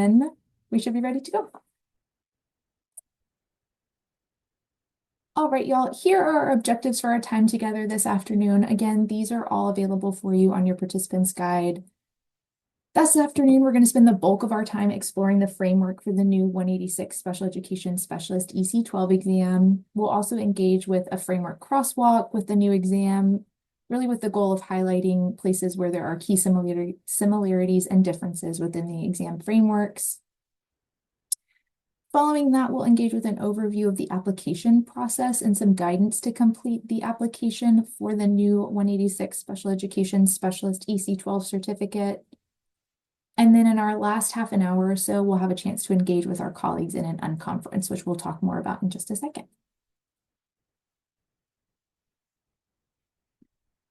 then we should be ready to go. All right, y'all, here are our objectives for our time together this afternoon. Again, these are all available for you on your participants guide. This afternoon, we're going to spend the bulk of our time exploring the framework for the new 186 Special Education Specialist EC12 exam. We'll also engage with a framework crosswalk with the new exam, really with the goal of highlighting places where there are key similarities and differences within the exam frameworks. Following that, we'll engage with an overview of the application process and some guidance to complete the application for the new 186 Special Education Specialist EC12 certificate. And then in our last half an hour or so, we'll have a chance to engage with our colleagues in an unconference, which we'll talk more about in just a second.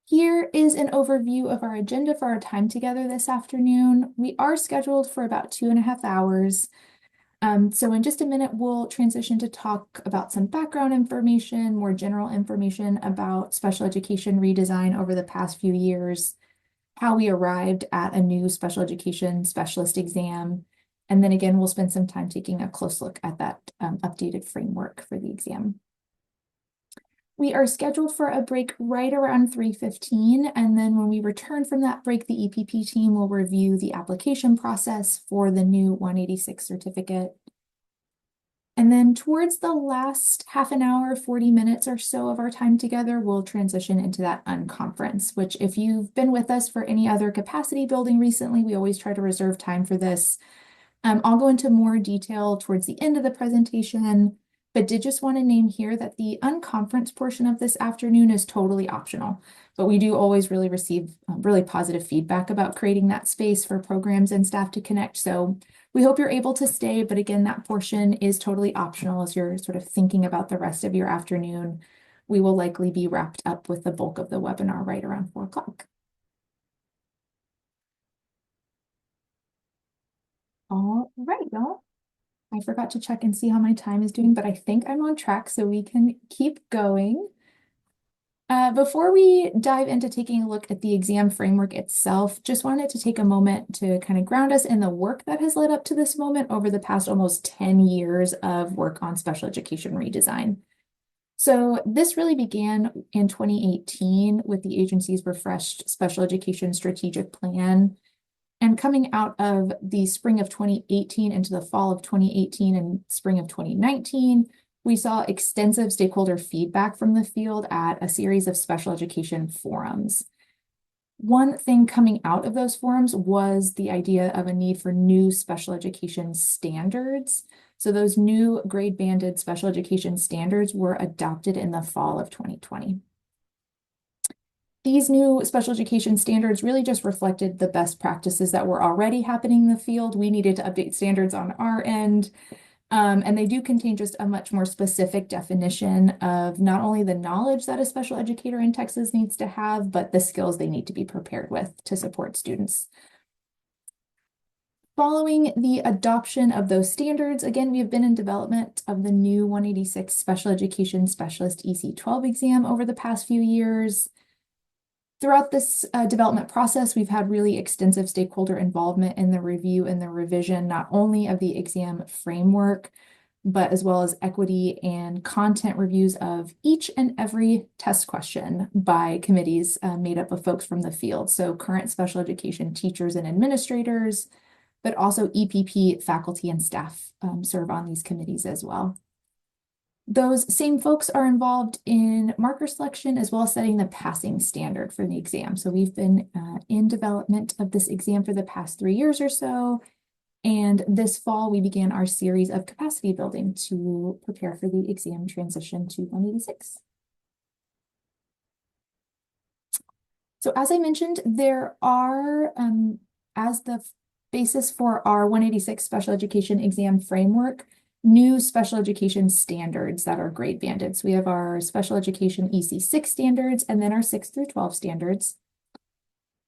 Here is an overview of our agenda for our time together this afternoon. We are scheduled for about 2.5 hours. So in just a minute, we'll transition to talk about some background information, more general information about special education redesign over the past few years, how we arrived at a new special education specialist exam. And then again, we'll spend some time taking a close look at that updated framework for the exam. We are scheduled for a break right around 3:15, and then when we return from that break, the EPP team will review the application process for the new 186 certificate. And then towards the last half an hour, 40 minutes or so of our time together, we'll transition into that unconference, which if you've been with us for any other capacity building recently, we always try to reserve time for this. I'll go into more detail towards the end of the presentation, but did just want to name here that the unconference portion of this afternoon is totally optional, but we do always really receive really positive feedback about creating that space for programs and staff to connect. So we hope you're able to stay, but again, that portion is totally optional as you're sort of thinking about the rest of your afternoon. We will likely be wrapped up with the bulk of the webinar right around 4 o'clock. All right, y'all. I forgot to check and see how my time is doing, but I think I'm on track, so we can keep going. Before we dive into taking a look at the exam framework itself, just wanted to take a moment to kind of ground us in the work that has led up to this moment over the past almost 10 years of work on special education redesign. So this really began in 2018 with the agency's refreshed special education strategic plan. And coming out of the spring of 2018 into the fall of 2018 and spring of 2019, we saw extensive stakeholder feedback from the field at a series of special education forums. One thing coming out of those forums was the idea of a need for new special education standards. So those new grade-banded special education standards were adopted in the fall of 2020. These new special education standards really just reflected the best practices that were already happening in the field. We needed to update standards on our end. And they do contain just a much more specific definition of not only the knowledge that a special educator in Texas needs to have, but the skills they need to be prepared with to support students. Following the adoption of those standards, again, we have been in development of the new 186 Special Education Specialist EC12 exam over the past few years. Throughout this development process, we've had really extensive stakeholder involvement in the review and the revision, not only of the exam framework, but as well as equity and content reviews of each and every test question by committees made up of folks from the field. So current special education teachers and administrators, but also EPP faculty and staff serve on these committees as well. Those same folks are involved in marker selection as well as setting the passing standard for the exam. So we've been in development of this exam for the past 3 years or so. And this fall, we began our series of capacity building to prepare for the exam transition to 186. So as I mentioned, there are, as the basis for our 186 special education exam framework, new special education standards that are grade banded. So we have our special education EC6 standards and then our 6 through 12 standards.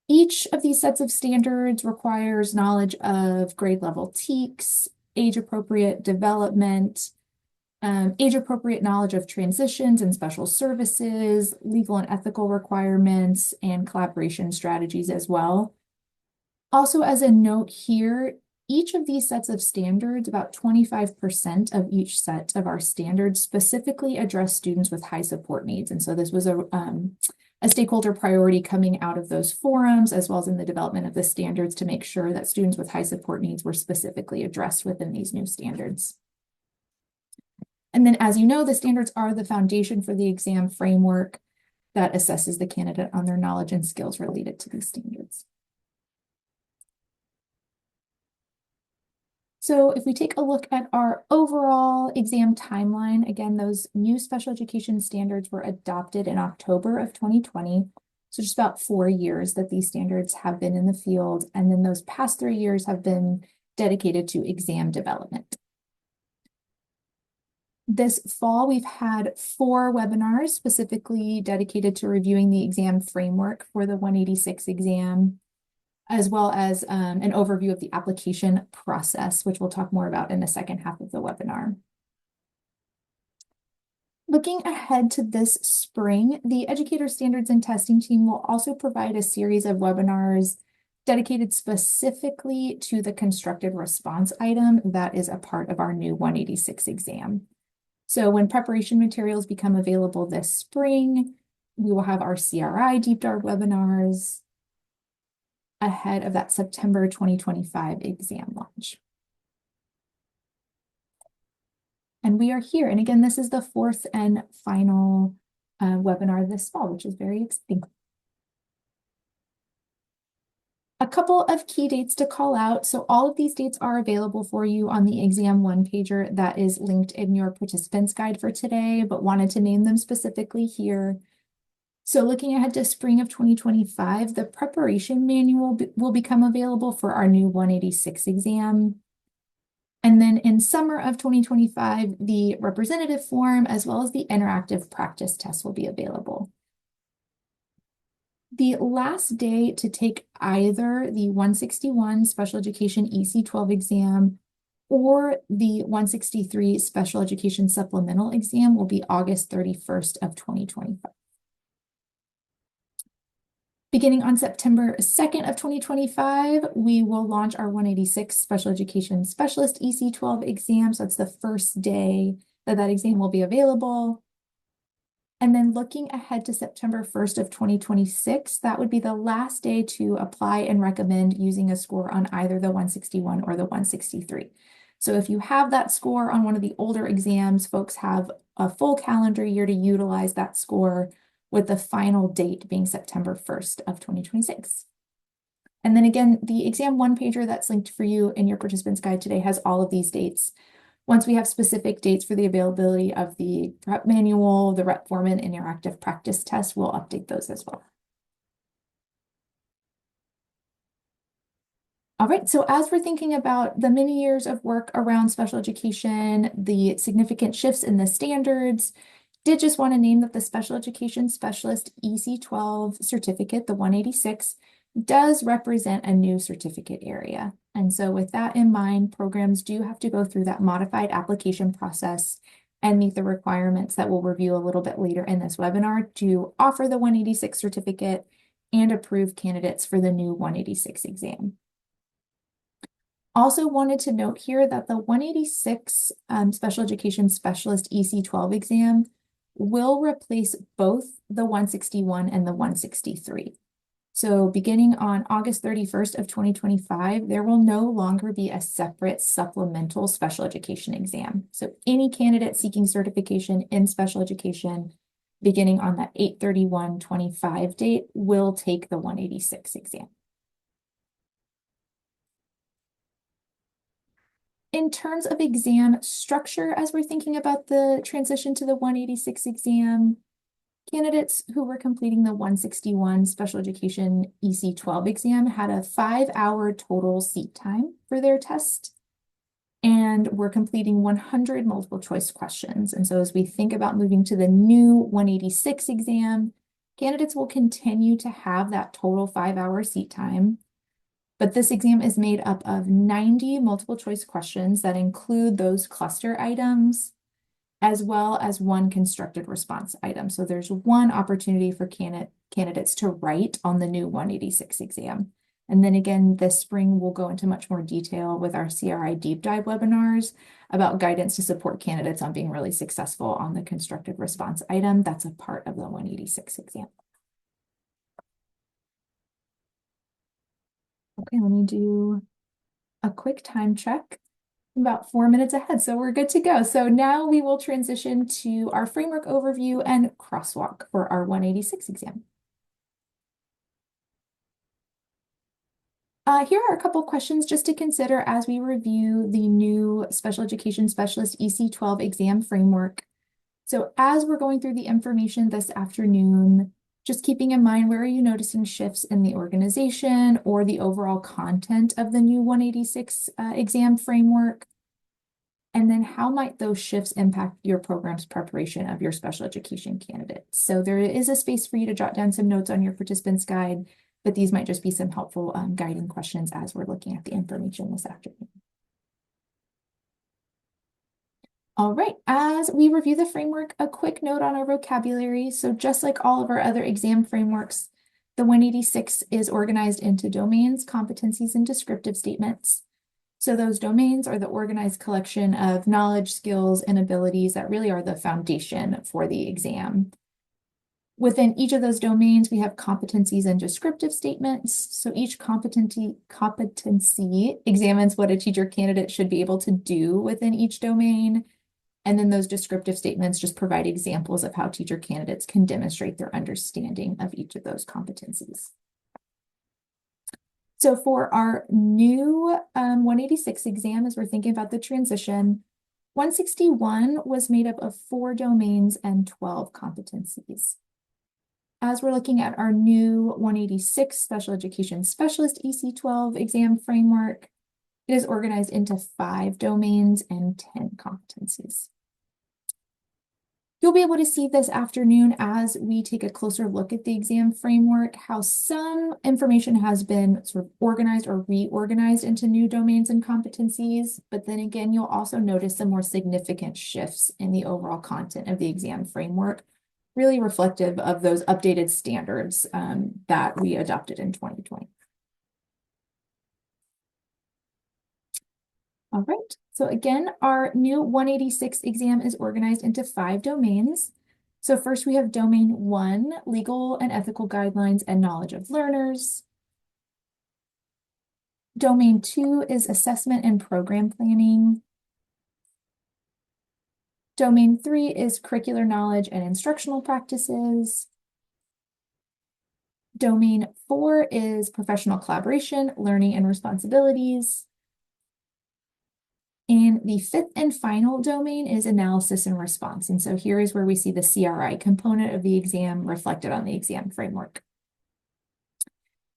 Each of these sets of standards requires knowledge of grade level TEKS, age-appropriate development, age-appropriate knowledge of transitions and special services, legal and ethical requirements, and collaboration strategies as well. Also, as a note here, each of these sets of standards, about 25% of each set of our standards specifically address students with high support needs. And so this was a stakeholder priority coming out of those forums, as well as in the development of the standards, to make sure that students with high support needs were specifically addressed within these new standards. And then, as you know, the standards are the foundation for the exam framework that assesses the candidate on their knowledge and skills related to these standards. So if we take a look at our overall exam timeline, again, those new special education standards were adopted in October of 2020. So just about 4 years that these standards have been in the field. And then those past 3 years have been dedicated to exam development. This fall, we've had 4 webinars specifically dedicated to reviewing the exam framework for the 186 exam, as well as an overview of the application process, which we'll talk more about in the second half of the webinar. Looking ahead to this spring, the Educator Standards and Testing team will also provide a series of webinars dedicated specifically to the constructed response item that is a part of our new 186 exam. So when preparation materials become available this spring, we will have our CRI deep dive webinars ahead of that September 2025 exam launch. And we are here. And again, this is the 4th and final webinar this fall, which is very exciting. A couple of key dates to call out. So all of these dates are available for you on the exam one-pager that is linked in your participants guide for today, but wanted to name them specifically here. So looking ahead to spring of 2025, the preparation manual will become available for our new 186 exam. And then in summer of 2025, the representative form as well as the interactive practice test will be available. The last day to take either the 161 Special Education EC12 exam or the 163 Special Education Supplemental exam will be August 31st of 2025. Beginning on September 2nd of 2025, we will launch our 186 Special Education Specialist EC12 exam. So that's the first day that that exam will be available. And then looking ahead to September 1st of 2026, that would be the last day to apply and recommend using a score on either the 161 or the 163. So if you have that score on one of the older exams, folks have a full calendar year to utilize that score, with the final date being September 1st of 2026. And then again, the exam one-pager that's linked for you in your participants guide today has all of these dates. Once we have specific dates for the availability of the prep manual, the rep form, and interactive practice test, we'll update those as well. All right, so as we're thinking about the many years of work around special education, the significant shifts in the standards, did just want to name that the Special Education Specialist EC12 certificate, the 186, does represent a new certificate area. And so with that in mind, programs do have to go through that modified application process and meet the requirements that we'll review a little bit later in this webinar to offer the 186 certificate and approve candidates for the new 186 exam. Also wanted to note here that the 186 Special Education Specialist EC12 exam will replace both the 161 and the 163. So beginning on August 31st of 2025, there will no longer be a separate supplemental special education exam. So any candidate seeking certification in special education beginning on that 8/31/25 date will take the 186 exam. In terms of exam structure, as we're thinking about the transition to the 186 exam, candidates who were completing the 161 Special Education EC12 exam had a 5-hour total seat time for their test and were completing 100 multiple choice questions. And so as we think about moving to the new 186 exam, candidates will continue to have that total 5-hour seat time. But this exam is made up of 90 multiple choice questions that include those cluster items, as well as one constructed response item. So there's one opportunity for candidates to write on the new 186 exam. And then again, this spring, we'll go into much more detail with our CRI deep dive webinars about guidance to support candidates on being really successful on the constructive response item. That's a part of the 186 exam. Okay, let me do a quick time check. About 4 minutes ahead, so we're good to go. So now we will transition to our framework overview and crosswalk for our 186 exam. Here are a couple questions just to consider as we review the new Special Education Specialist EC12 exam framework. So as we're going through the information this afternoon, just keeping in mind, where are you noticing shifts in the organization or the overall content of the new 186 exam framework? And then how might those shifts impact your program's preparation of your special education candidates? So there is a space for you to jot down some notes on your participants guide, but these might just be some helpful guiding questions as we're looking at the information this afternoon. All right, as we review the framework, a quick note on our vocabulary. So just like all of our other exam frameworks, the 186 is organized into domains, competencies, and descriptive statements. So those domains are the organized collection of knowledge, skills, and abilities that really are the foundation for the exam. Within each of those domains, we have competencies and descriptive statements. So each competency examines what a teacher candidate should be able to do within each domain. And then those descriptive statements just provide examples of how teacher candidates can demonstrate their understanding of each of those competencies. So for our new 186 exam, as we're thinking about the transition, 161 was made up of 4 domains and 12 competencies. As we're looking at our new 186 Special Education Specialist EC12 exam framework, it is organized into 5 domains and 10 competencies. You'll be able to see this afternoon as we take a closer look at the exam framework, how some information has been sort of organized or reorganized into new domains and competencies. But then again, you'll also notice some more significant shifts in the overall content of the exam framework, really reflective of those updated standards that we adopted in 2020. All right, so again, our new 186 exam is organized into 5 domains. So first we have domain 1, legal and ethical guidelines and knowledge of learners. Domain 2 is assessment and program planning. Domain 3 is curricular knowledge and instructional practices. Domain 4 is professional collaboration, learning and responsibilities. And the 5th and final domain is analysis and response. And so here is where we see the CRI component of the exam reflected on the exam framework.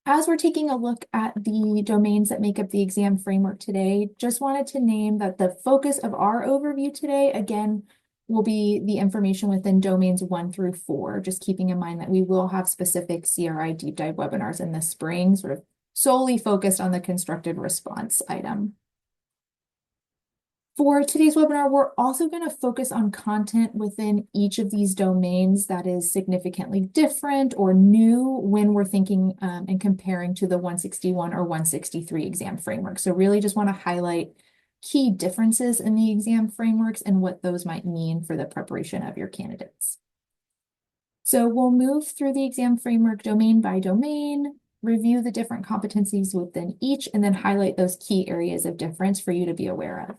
As we're taking a look at the domains that make up the exam framework today, just wanted to name that the focus of our overview today, again, will be the information within domains 1 through 4, just keeping in mind that we will have specific CRI deep dive webinars in the spring, sort of solely focused on the constructive response item. For today's webinar, we're also going to focus on content within each of these domains that is significantly different or new when we're thinking and comparing to the 161 or 163 exam framework. So really just want to highlight key differences in the exam frameworks and what those might mean for the preparation of your candidates. So we'll move through the exam framework domain by domain, review the different competencies within each, and then highlight those key areas of difference for you to be aware of.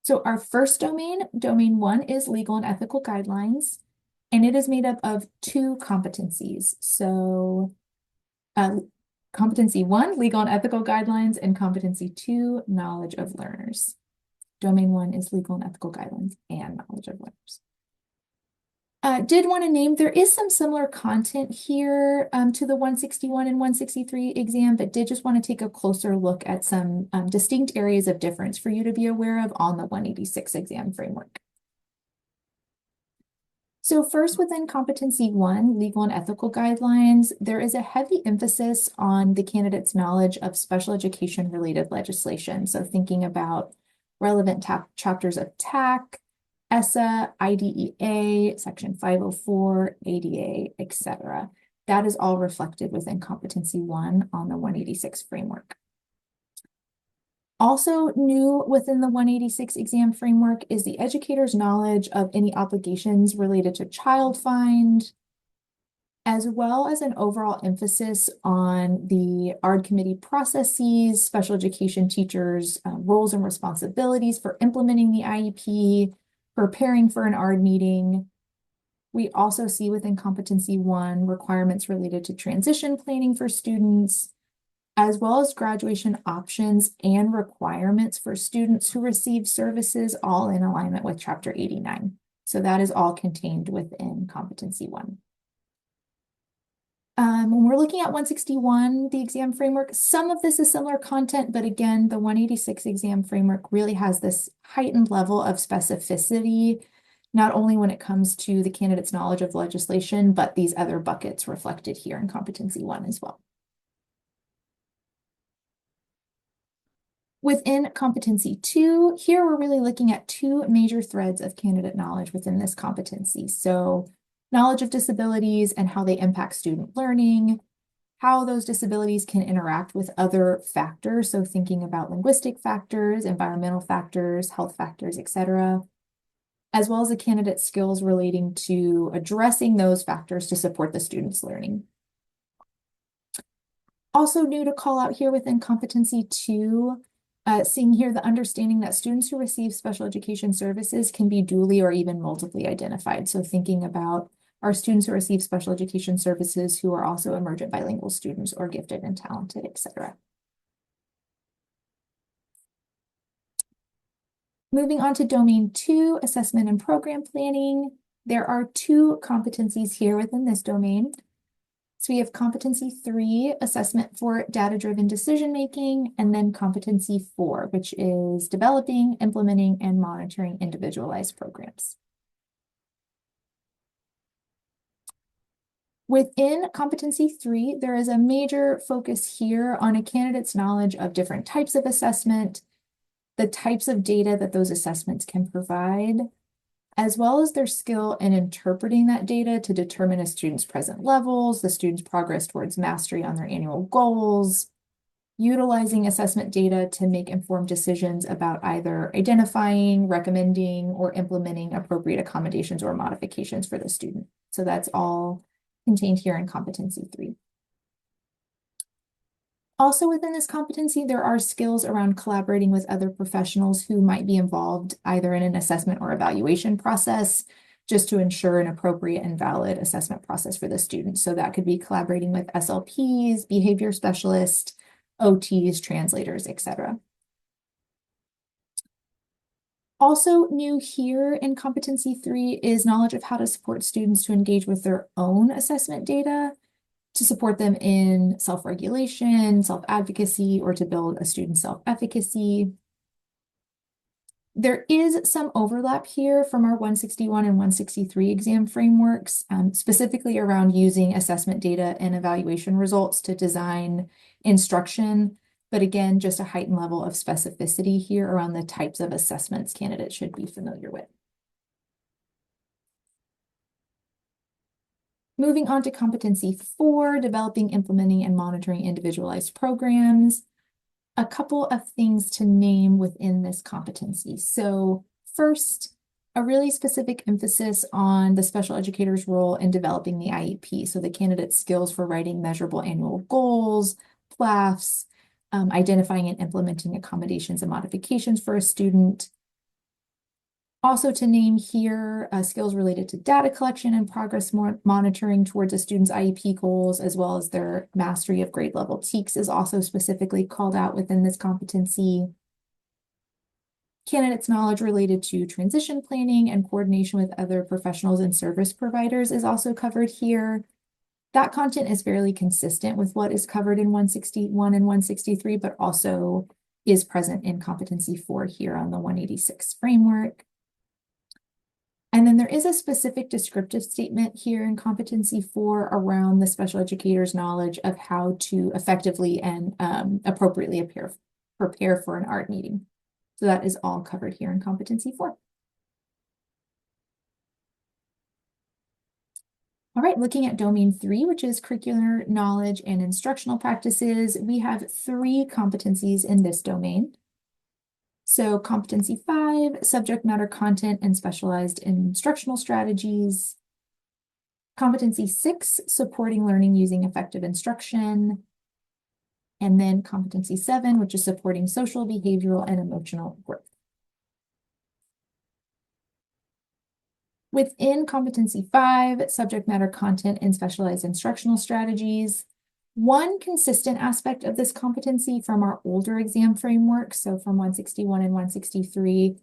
So our first domain, domain 1, is legal and ethical guidelines, and it is made up of 2 competencies. So competency 1, legal and ethical guidelines, and competency 2, knowledge of learners. Domain 1 is legal and ethical guidelines and knowledge of learners. Did want to name, there is some similar content here to the 161 and 163 exam, but did just want to take a closer look at some distinct areas of difference for you to be aware of on the 186 exam framework. So first, within competency 1, legal and ethical guidelines, there is a heavy emphasis on the candidate's knowledge of special education related legislation. So thinking about relevant chapters of TAC, ESSA, IDEA, Section 504, ADA, etc. That is all reflected within Competency 1 on the 186 framework. Also new within the 186 exam framework is the educator's knowledge of any obligations related to child find, as well as an overall emphasis on the ARD committee processes, special education teachers' roles and responsibilities for implementing the IEP, preparing for an ARD meeting. We also see within Competency 1 requirements related to transition planning for students, as well as graduation options and requirements for students who receive services, all in alignment with Chapter 89. So that is all contained within Competency 1. When we're looking at 161, the exam framework, some of this is similar content, but again, the 186 exam framework really has this heightened level of specificity, not only when it comes to the candidate's knowledge of legislation, but these other buckets reflected here in Competency 1 as well. Within Competency 2, here we're really looking at two major threads of candidate knowledge within this competency. So knowledge of disabilities and how they impact student learning, how those disabilities can interact with other factors. So thinking about linguistic factors, environmental factors, health factors, etc., as well as the candidate's skills relating to addressing those factors to support the student's learning. Also new to call out here within Competency 2, seeing here the understanding that students who receive special education services can be dually or even multiply identified. So thinking about our students who receive special education services who are also emergent bilingual students or gifted and talented, etc. Moving on to Domain 2, Assessment and Program Planning. There are two competencies here within this domain. So we have Competency 3, Assessment for Data-Driven Decision-Making, and then Competency 4, which is Developing, Implementing, and Monitoring Individualized Programs. Within Competency 3, there is a major focus here on a candidate's knowledge of different types of assessment, the types of data that those assessments can provide, as well as their skill in interpreting that data to determine a student's present levels, the student's progress towards mastery on their annual goals, utilizing assessment data to make informed decisions about either identifying, recommending, or implementing appropriate accommodations or modifications for the student. So that's all contained here in Competency 3. Also within this competency, there are skills around collaborating with other professionals who might be involved either in an assessment or evaluation process, just to ensure an appropriate and valid assessment process for the student. So that could be collaborating with SLPs, behavior specialists, OTs, translators, etc. Also new here in Competency 3 is knowledge of how to support students to engage with their own assessment data, to support them in self-regulation, self-advocacy, or to build a student self-efficacy. There is some overlap here from our 161 and 163 exam frameworks, specifically around using assessment data and evaluation results to design instruction. But again, just a heightened level of specificity here around the types of assessments candidates should be familiar with. Moving on to Competency 4, Developing, Implementing, and Monitoring Individualized Programs. A couple of things to name within this competency. So first, a really specific emphasis on the special educator's role in developing the IEP. So the candidate's skills for writing measurable annual goals, PLAFs, identifying and implementing accommodations and modifications for a student. Also to name here, skills related to data collection and progress monitoring towards a student's IEP goals, as well as their mastery of grade level TEKS is also specifically called out within this competency. Candidates' knowledge related to transition planning and coordination with other professionals and service providers is also covered here. That content is fairly consistent with what is covered in 161 and 163, but also is present in Competency 4 here on the 186 framework. And then there is a specific descriptive statement here in Competency 4 around the special educator's knowledge of how to effectively and appropriately prepare for an ARD meeting. So that is all covered here in Competency 4. All right, looking at domain 3, which is curricular knowledge and instructional practices, we have 3 competencies in this domain. So competency 5, subject matter content and specialized instructional strategies. Competency 6, supporting learning using effective instruction. And then competency 7, which is supporting social, behavioral, and emotional growth. Within competency 5, subject matter content and specialized instructional strategies, one consistent aspect of this competency from our older exam framework, so from 161 and 163,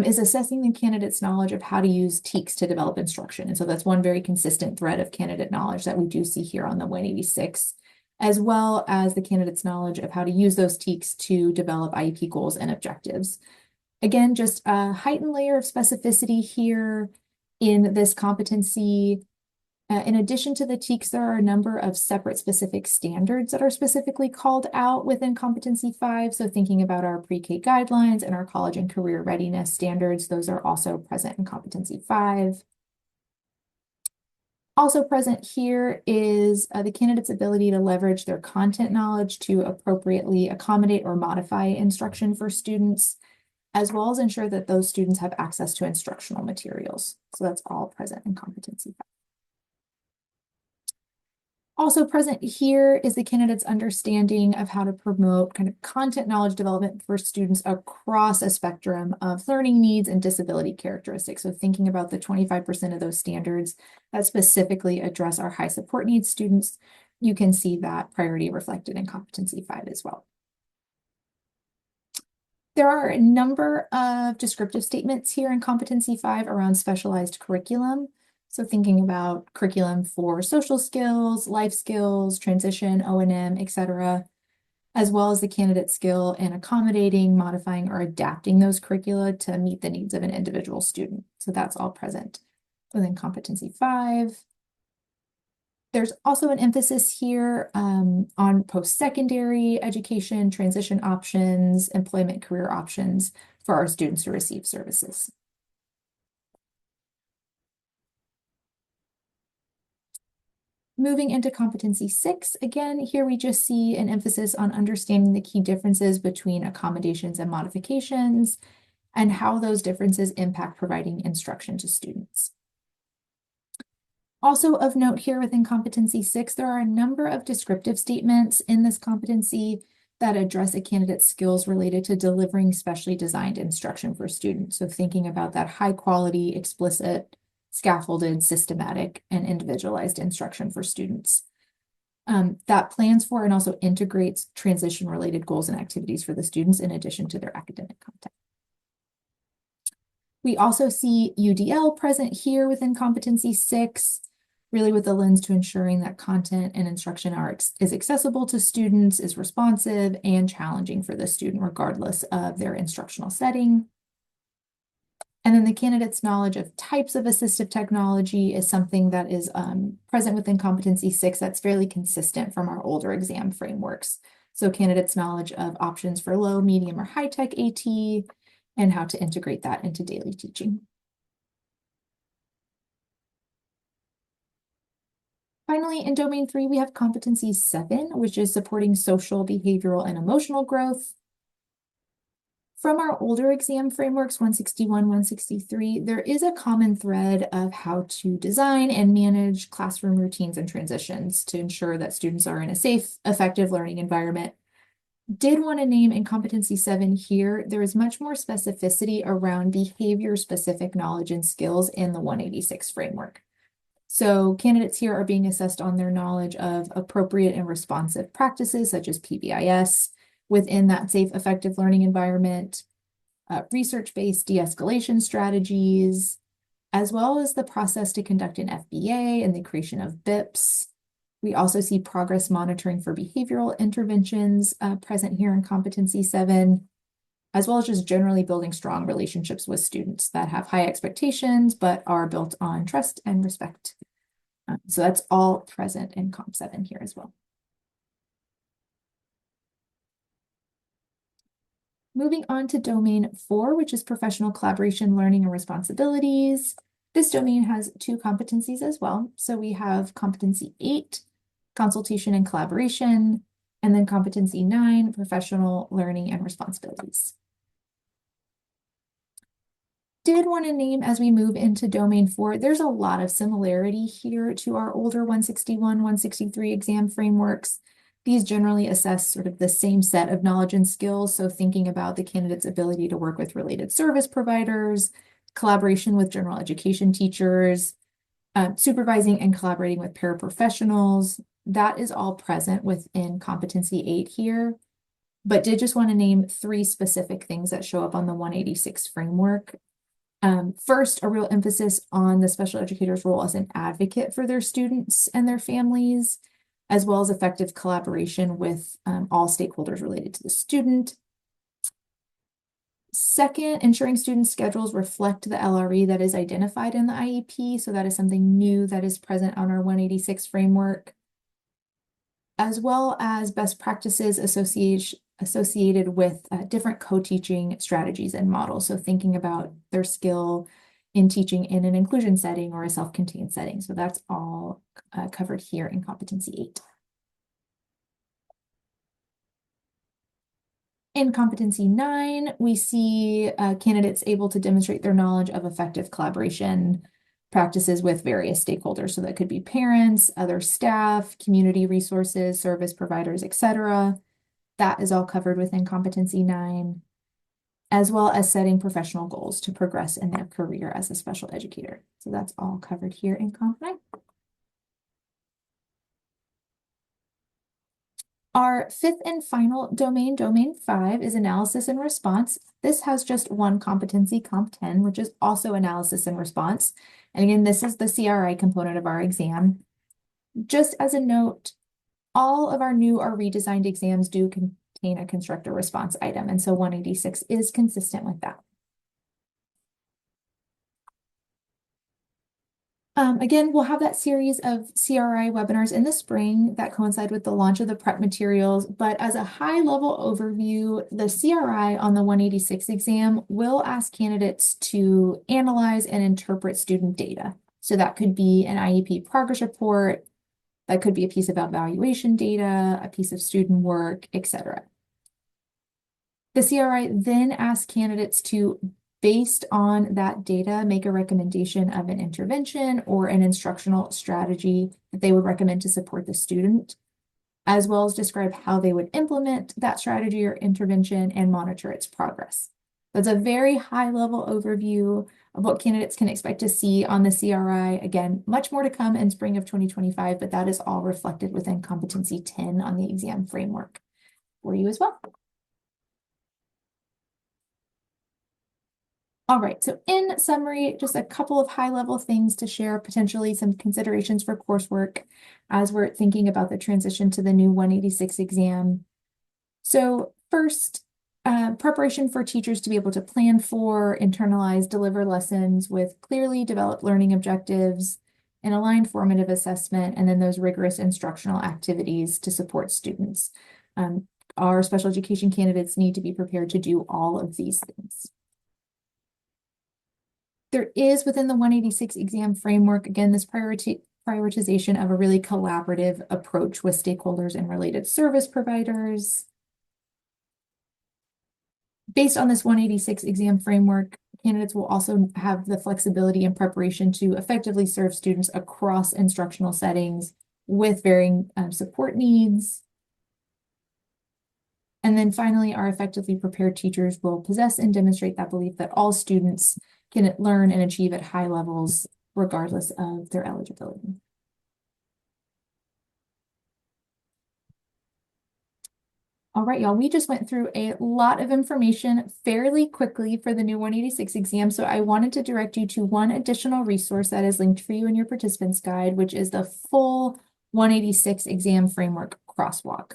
is assessing the candidate's knowledge of how to use TEKS to develop instruction. And so that's one very consistent thread of candidate knowledge that we do see here on the 186, as well as the candidate's knowledge of how to use those TEKS to develop IEP goals and objectives. Again, just a heightened layer of specificity here in this competency. In addition to the TEKS, there are a number of separate specific standards that are specifically called out within competency 5. So thinking about our pre-K guidelines and our college and career readiness standards, those are also present in competency 5. Also present here is the candidate's ability to leverage their content knowledge to appropriately accommodate or modify instruction for students, as well as ensure that those students have access to instructional materials. So that's all present in competency 5. Also present here is the candidate's understanding of how to promote kind of content knowledge development for students across a spectrum of learning needs and disability characteristics. So thinking about the 25% of those standards that specifically address our high support needs students, you can see that priority reflected in competency 5 as well. There are a number of descriptive statements here in competency 5 around specialized curriculum. So thinking about curriculum for social skills, life skills, transition, O&M, etc., as well as the candidate skill in accommodating, modifying, or adapting those curricula to meet the needs of an individual student. So that's all present within competency 5. There's also an emphasis here on post-secondary education, transition options, employment career options for our students to receive services. Moving into competency 6, again, here we just see an emphasis on understanding the key differences between accommodations and modifications and how those differences impact providing instruction to students. Also of note here within competency 6, there are a number of descriptive statements in this competency that address a candidate's skills related to delivering specially designed instruction for students. So thinking about that high quality, explicit, scaffolded, systematic, and individualized instruction for students. That plans for and also integrates transition-related goals and activities for the students in addition to their academic content. We also see UDL present here within competency 6, really with the lens to ensuring that content and instruction is accessible to students, is responsive, and challenging for the student regardless of their instructional setting. And then the candidate's knowledge of types of assistive technology is something that is present within competency 6 that's fairly consistent from our older exam frameworks. So candidates' knowledge of options for low, medium, or high-tech AT, and how to integrate that into daily teaching. Finally, in domain 3, we have competency 7, which is supporting social, behavioral, and emotional growth. From our older exam frameworks, 161, 163, there is a common thread of how to design and manage classroom routines and transitions to ensure that students are in a safe, effective learning environment. Did want to name in competency 7 here, there is much more specificity around behavior-specific knowledge and skills in the 186 framework. So candidates here are being assessed on their knowledge of appropriate and responsive practices such as PBIS within that safe, effective learning environment, research-based de-escalation strategies, as well as the process to conduct an FBA and the creation of BIPs. We also see progress monitoring for behavioral interventions present here in competency 7, as well as just generally building strong relationships with students that have high expectations, but are built on trust and respect. So that's all present in Comp 7 here as well. Moving on to domain 4, which is professional collaboration, learning, and responsibilities. This domain has two competencies as well. So we have competency 8, consultation and collaboration, and then competency 9, professional learning and responsibilities. Did want to name as we move into domain 4, there's a lot of similarity here to our older 161, 163 exam frameworks. These generally assess sort of the same set of knowledge and skills. So thinking about the candidate's ability to work with related service providers, collaboration with general education teachers, supervising and collaborating with paraprofessionals, that is all present within competency 8 here. But did just want to name 3 specific things that show up on the 186 framework. First, a real emphasis on the special educator's role as an advocate for their students and their families, as well as effective collaboration with all stakeholders related to the student. Second, ensuring student schedules reflect the LRE that is identified in the IEP. So that is something new that is present on our 186 framework, as well as best practices associated with different co-teaching strategies and models. So thinking about their skill in teaching in an inclusion setting or a self-contained setting. So that's all covered here in competency 8. In competency 9, we see candidates able to demonstrate their knowledge of effective collaboration practices with various stakeholders. So that could be parents, other staff, community resources, service providers, etc. That is all covered within competency 9, as well as setting professional goals to progress in their career as a special educator. So that's all covered here in Comp 9. Our 5th and final domain, domain 5, is analysis and response. This has just one competency, Comp 10, which is also analysis and response. And again, this is the CRI component of our exam. Just as a note, all of our new or redesigned exams do contain a constructor response item, and so 186 is consistent with that. Again, we'll have that series of CRI webinars in the spring that coincide with the launch of the prep materials, but as a high-level overview, the CRI on the 186 exam will ask candidates to analyze and interpret student data. So that could be an IEP progress report, that could be a piece of evaluation data, a piece of student work, etc. The CRI then asks candidates to, based on that data, make a recommendation of an intervention or an instructional strategy that they would recommend to support the student, as well as describe how they would implement that strategy or intervention and monitor its progress. That's a very high-level overview of what candidates can expect to see on the CRI. Again, much more to come in spring of 2025, but that is all reflected within competency 10 on the exam framework for you as well. All right, so in summary, just a couple of high-level things to share, potentially some considerations for coursework as we're thinking about the transition to the new 186 exam. So first, preparation for teachers to be able to plan for, internalize, deliver lessons with clearly developed learning objectives, an aligned formative assessment, and then those rigorous instructional activities to support students. Our special education candidates need to be prepared to do all of these things. There is within the 186 exam framework, again, this prioritization of a really collaborative approach with stakeholders and related service providers. Based on this 186 exam framework, candidates will also have the flexibility and preparation to effectively serve students across instructional settings with varying support needs. And then finally, our effectively prepared teachers will possess and demonstrate that belief that all students can learn and achieve at high levels, regardless of their eligibility. All right, y'all, we just went through a lot of information fairly quickly for the new 186 exam, so I wanted to direct you to one additional resource that is linked for you in your participants guide, which is the full 186 exam framework crosswalk.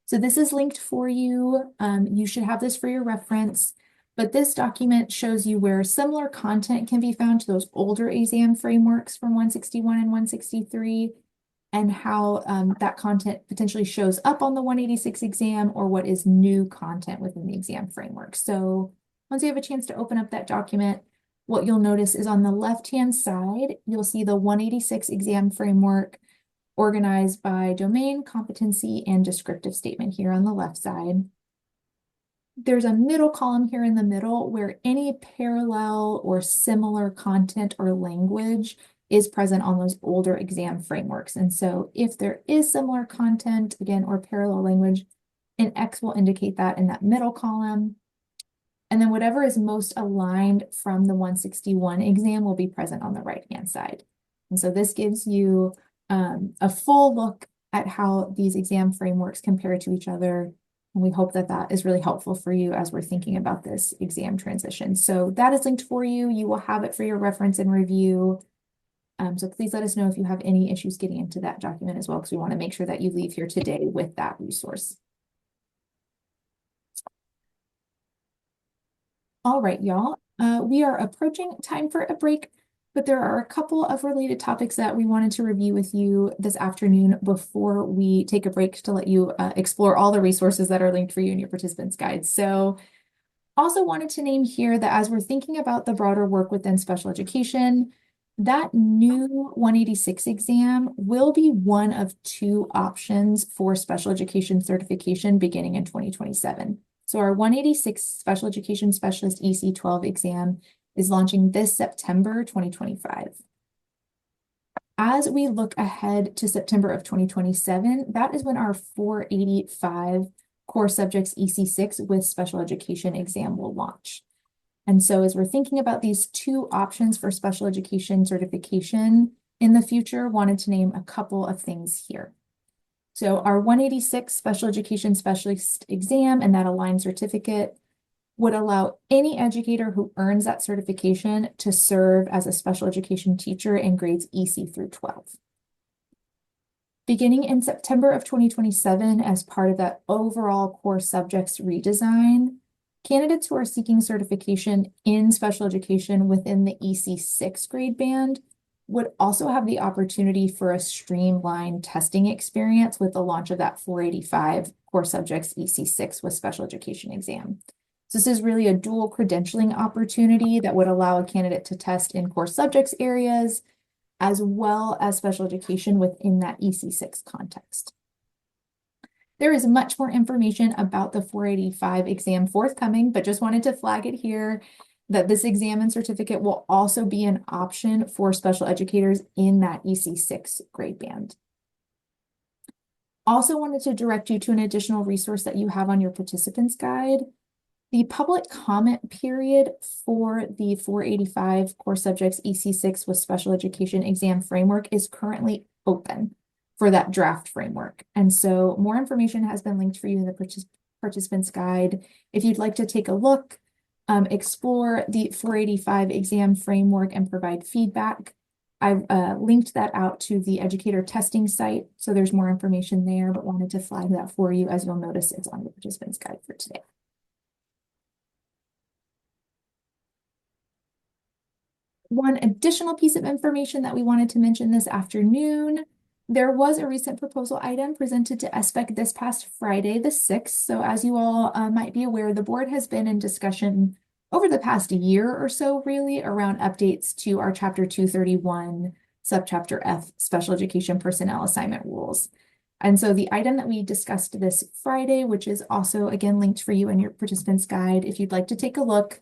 So this is linked for you. You should have this for your reference, but this document shows you where similar content can be found to those older exam frameworks from 161 and 163, and how that content potentially shows up on the 186 exam or what is new content within the exam framework. So once you have a chance to open up that document, what you'll notice is on the left-hand side, you'll see the 186 exam framework organized by domain, competency, and descriptive statement here on the left side. There's a middle column here in the middle where any parallel or similar content or language is present on those older exam frameworks. And so if there is similar content, again, or parallel language, an X will indicate that in that middle column. And then whatever is most aligned from the 161 exam will be present on the right-hand side. And so this gives you a full look at how these exam frameworks compare to each other. And we hope that that is really helpful for you as we're thinking about this exam transition. So that is linked for you. You will have it for your reference and review. So please let us know if you have any issues getting into that document as well, because we want to make sure that you leave here today with that resource. All right, y'all. We are approaching time for a break, but there are a couple of related topics that we wanted to review with you this afternoon before we take a break to let you explore all the resources that are linked for you in your participants guide. So also wanted to name here that as we're thinking about the broader work within special education, that new 186 exam will be one of two options for special education certification beginning in 2027. So our 186 Special Education Specialist EC12 exam is launching this September 2025. As we look ahead to September of 2027, that is when our 485 core subjects EC6 with special education exam will launch. And so as we're thinking about these two options for special education certification in the future, wanted to name a couple of things here. So our 186 Special Education Specialist exam and that aligned certificate would allow any educator who earns that certification to serve as a special education teacher in grades EC through 12. Beginning in September of 2027, as part of that overall core subjects redesign, candidates who are seeking certification in special education within the EC6 grade band would also have the opportunity for a streamlined testing experience with the launch of that 485 core subjects EC6 with special education exam. So this is really a dual credentialing opportunity that would allow a candidate to test in core subjects areas as well as special education within that EC6 context. There is much more information about the 485 exam forthcoming, but just wanted to flag it here that this exam and certificate will also be an option for special educators in that EC6 grade band. Also wanted to direct you to an additional resource that you have on your participants guide. The public comment period for the 485 core subjects EC6 with special education exam framework is currently open for that draft framework. And so more information has been linked for you in the participants guide. If you'd like to take a look, explore the 485 exam framework and provide feedback, I've linked that out to the educator testing site. So there's more information there, but wanted to flag that for you as you'll notice it's on the participants guide for today. One additional piece of information that we wanted to mention this afternoon, there was a recent proposal item presented to SBEC this past Friday, the 6th. So as you all might be aware, the board has been in discussion over the past year or so, really, around updates to our Chapter 231, Subchapter F, Special Education Personnel Assignment Rules. And so the item that we discussed this Friday, which is also, again, linked for you in your participants guide, if you'd like to take a look,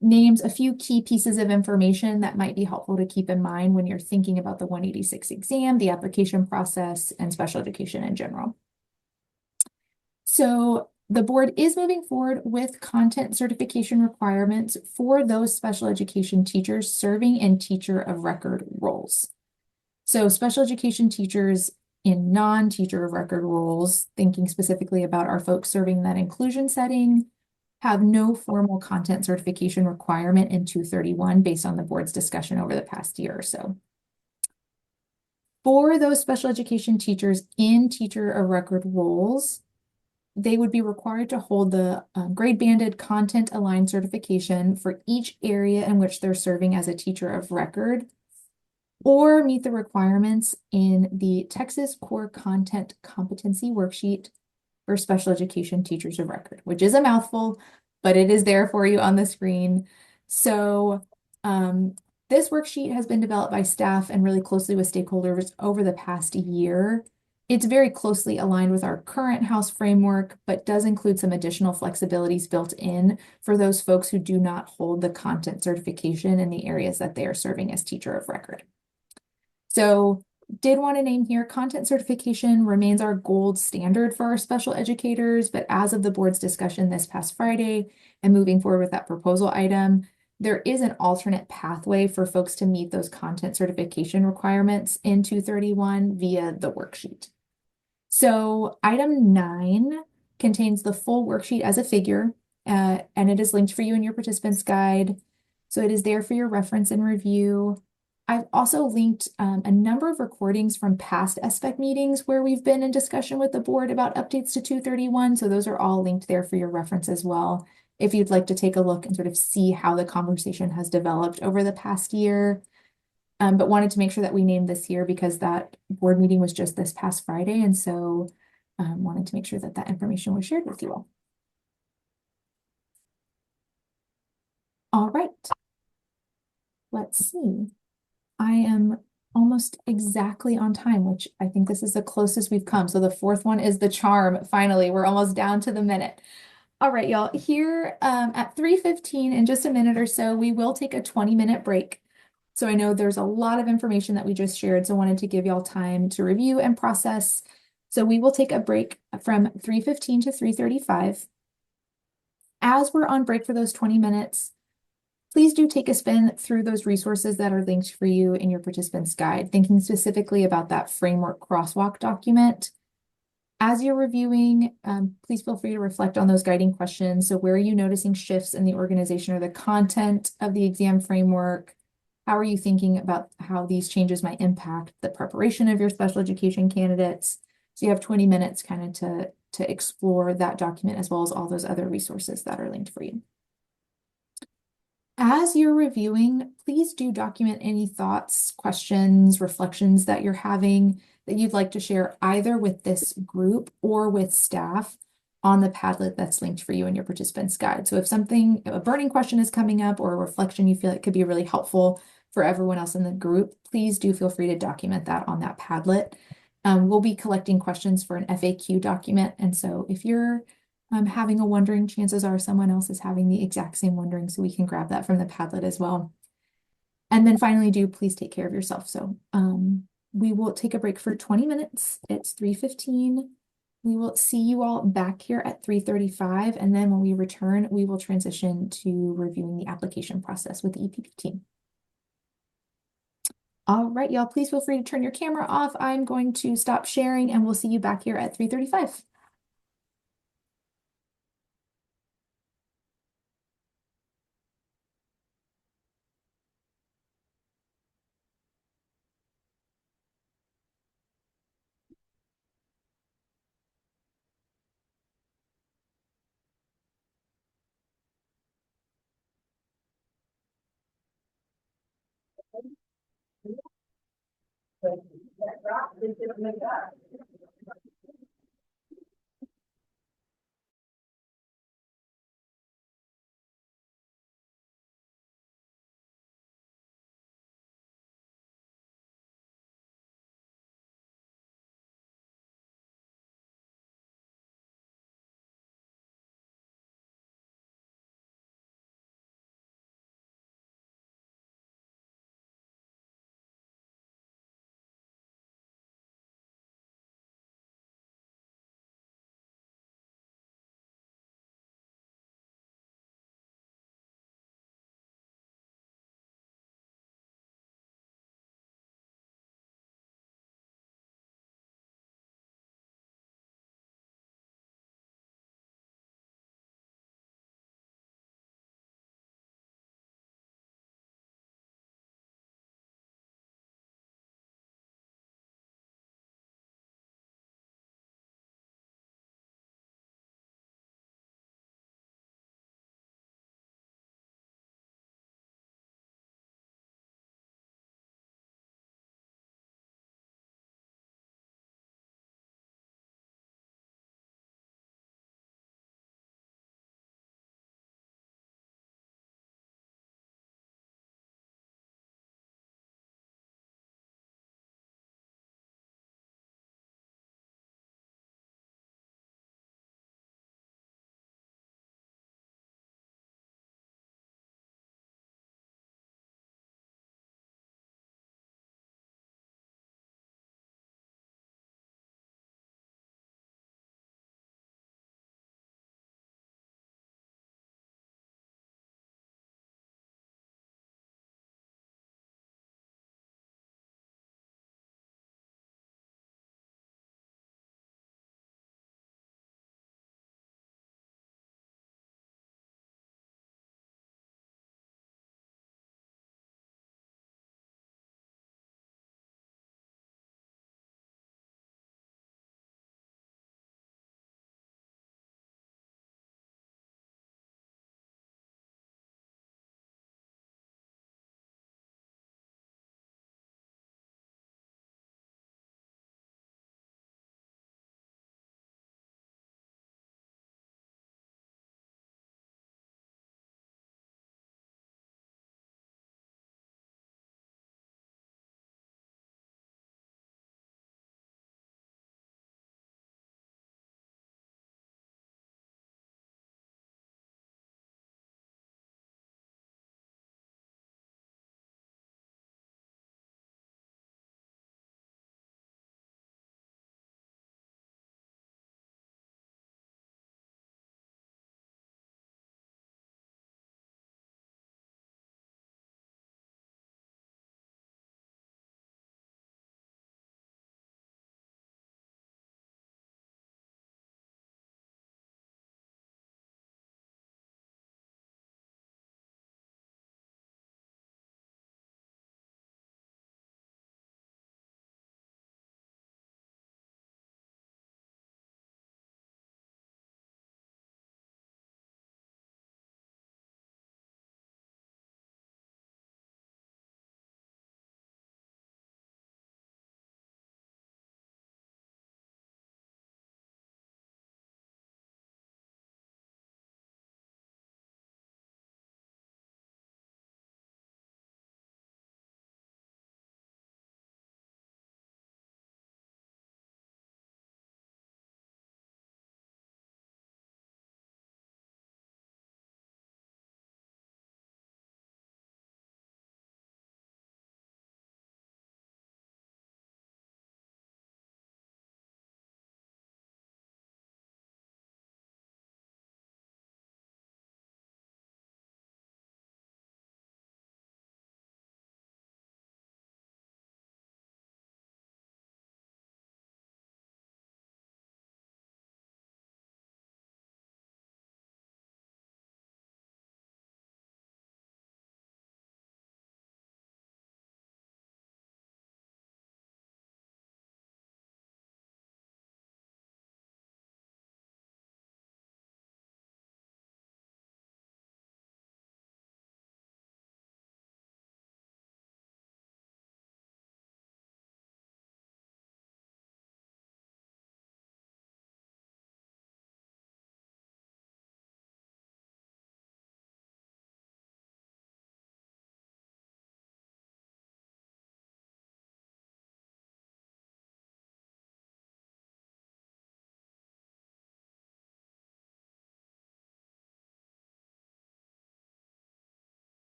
names a few key pieces of information that might be helpful to keep in mind when you're thinking about the 186 exam, the application process, and special education in general. So the board is moving forward with content certification requirements for those special education teachers serving in teacher of record roles. So special education teachers in non-teacher of record roles, thinking specifically about our folks serving that inclusion setting, have no formal content certification requirement in 231 based on the board's discussion over the past year or so. For those special education teachers in teacher of record roles, they would be required to hold the grade banded content aligned certification for each area in which they're serving as a teacher of record, or meet the requirements in the Texas Core Content Competency Worksheet for special education teachers of record, which is a mouthful, but it is there for you on the screen. So Um, this worksheet has been developed by staff and really closely with stakeholders over the past year. It's very closely aligned with our current house framework, but does include some additional flexibilities built in for those folks who do not hold the content certification in the areas that they are serving as teacher of record. So did want to name here, content certification remains our gold standard for our special educators, but as of the board's discussion this past Friday and moving forward with that proposal item, there is an alternate pathway for folks to meet those content certification requirements in 231 via the worksheet. So item 9 contains the full worksheet as a figure, and it is linked for you in your participants guide. So it is there for your reference and review. I've also linked a number of recordings from past SPEC meetings where we've been in discussion with the board about updates to 231. So those are all linked there for your reference as well, if you'd like to take a look and sort of see how the conversation has developed over the past year. But wanted to make sure that we named this here because that board meeting was just this past Friday. And so wanted to make sure that that information was shared with you all. All right. Let's see. I am almost exactly on time, which I think this is the closest we've come. So the fourth one is the charm. Finally, we're almost down to the minute. All right, y'all, here at 3:15 in just a minute or so, we will take a 20-minute break. So I know there's a lot of information that we just shared, so I wanted to give y'all time to review and process. So we will take a break from 3:15 to 3:35. As we're on break for those 20 minutes, please do take a spin through those resources that are linked for you in your participants guide, thinking specifically about that framework crosswalk document. As you're reviewing, please feel free to reflect on those guiding questions. So where are you noticing shifts in the organization or the content of the exam framework? How are you thinking about how these changes might impact the preparation of your special education candidates? So you have 20 minutes kind of to explore that document as well as all those other resources that are linked for you. As you're reviewing, please do document any thoughts, questions, reflections that you're having that you'd like to share either with this group or with staff on the Padlet that's linked for you in your participants guide. So if a burning question is coming up or a reflection you feel like could be really helpful for everyone else in the group, please do feel free to document that on that Padlet. We'll be collecting questions for an FAQ document. And so if you're having a wondering, chances are someone else is having the exact same wondering, so we can grab that from the Padlet as well. And then finally, do please take care of yourself. So we will take a break for 20 minutes. It's 3:15. We will see you all back here at 3:35. And then when we return, we will transition to reviewing the application process with the EPP team. All right, y'all, please feel free to turn your camera off. I'm going to stop sharing and we'll see you back here at 3:35.